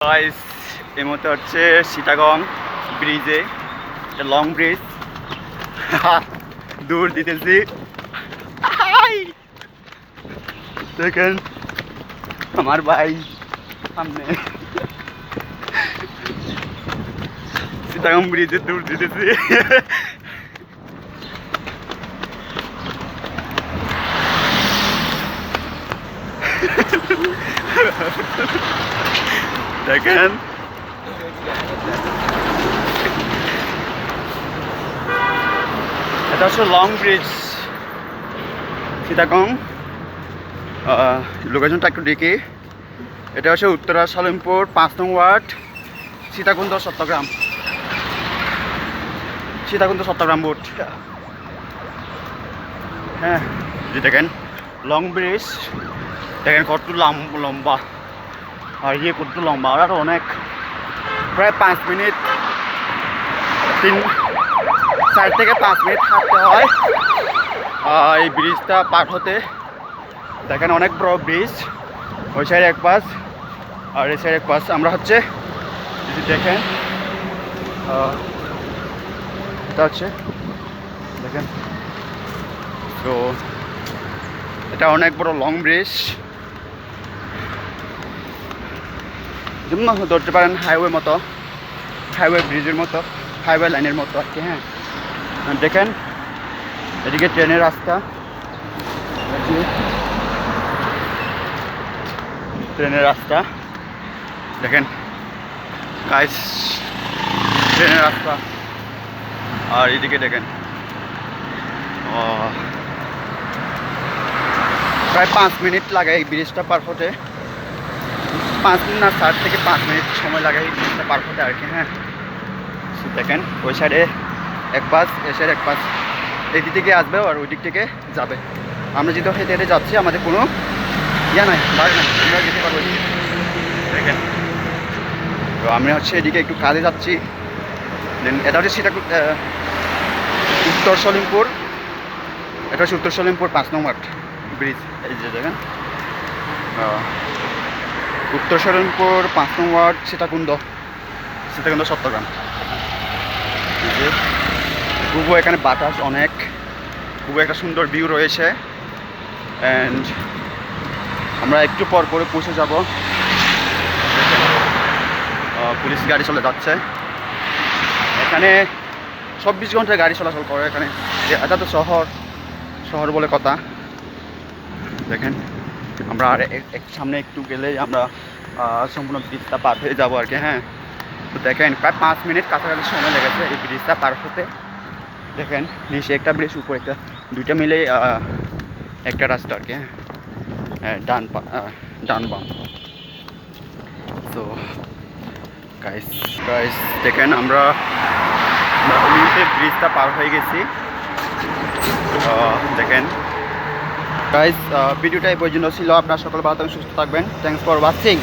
Guys এই মুহূর্তে হচ্ছে চিটাগং ব্রিজে, লং ব্রিজ। দূর দিতেছি, দেখেন আমার ভাই সামনে চিটাগং ব্রিজে দূর দিতেছি। দেখেন এটা হচ্ছে লং ব্রিজ চিটাগং। লোকেশনটা একটু দেখি, এটা হচ্ছে উত্তরা সালেমপুর 5 নং ওয়ার্ড, সীতাকুণ্ড চট্টগ্রাম, সীতাকুণ্ড চট্টগ্রাম বোর্ড। হ্যাঁ যে দেখেন লং ব্রিজ, দেখেন কত লম্বা, আর ইয়ে কত লম্বা, আর অনেক, প্রায় 5 মিনিট 4 থেকে 5 মিনিট হাঁটতে হয় এই ব্রিজটা পার হতে। দেখেন অনেক বড় ব্রিজ, ওই সাইড এক পাশ আর এই সাইড এক পাশ। আমরা হচ্ছে যদি দেখেন এটা হচ্ছে দেখেন, তো এটা অনেক বড় লং ব্রিজ, যেমন ধরতে পারেন হাইওয়ে মতো, হাইওয়ে ব্রিজের মতো, হাইওয়ে লাইনের মতো আর কি। হ্যাঁ দেখেন এদিকে ট্রেনের রাস্তা, ট্রেনের রাস্তা দেখেন গাইস, ট্রেনের রাস্তা। আর এদিকে দেখেন প্রায় 5 মিনিট লাগে এই ব্রিজটা পার হতে, 5 মিনিট না 4 থেকে 5 মিনিট সময় লাগে এই ব্রিজটা পার হতে আর কি। হ্যাঁ দেখেন ওই সাইডে এক পাশ, এ সাইড এক পাশ, এই দিক থেকে আসবে আর ওই দিক থেকে যাবে। আমরা যেহেতু হেঁটে হেঁটে যাচ্ছি, আমাদের কোনো ইয়া নাই, বাড়ি নাই, আমরা যেতে পারবো। দেখেন তো আমি হচ্ছে এদিকে একটু কাজে যাচ্ছি। দেন এটা হচ্ছে উত্তর সলিমপুর, এটা হচ্ছে উত্তর সলিমপুর 5 নং ওয়ার্ড ব্রিজ। এই যে দেখেন উত্তর সলিমপুর 5 নং ওয়ার্ড, সীতাকুণ্ড চট্টগ্রাম। যে খুবই এখানে বাতাস অনেক, খুবই একটা সুন্দর ভিউ রয়েছে। অ্যান্ড আমরা একটু পর করে পৌঁছে যাব। পুলিশ গাড়ি চলে যাচ্ছে এখানে, 24 ঘন্টায় গাড়ি চলাচল করে এখানে। এটা তো শহর বলে কথা। দেখেন আমরা আর সামনে একটু গেলেই আমরা সম্পূর্ণ ব্রিজটা পার হয়ে যাবো আর কি। হ্যাঁ তো দেখেন প্রায় 5 মিনিট কাছাকাছি সময় লেগেছে এই ব্রিজটা পার হতে। দেখেন নিচে একটা ব্রিজ, উপরে একটা, দুইটা মিলে একটা রাস্তা আর কি। হ্যাঁ ডান বাম। তো গাইস দেখেন আমরা ব্রিজটা পার হয়ে গেছি। দেখেন গাইস ভিডিওটা এই পর্যন্ত ছিল। আপনার সকল ভালো থাকবেন, সুস্থ থাকবেন। Thanks for watching.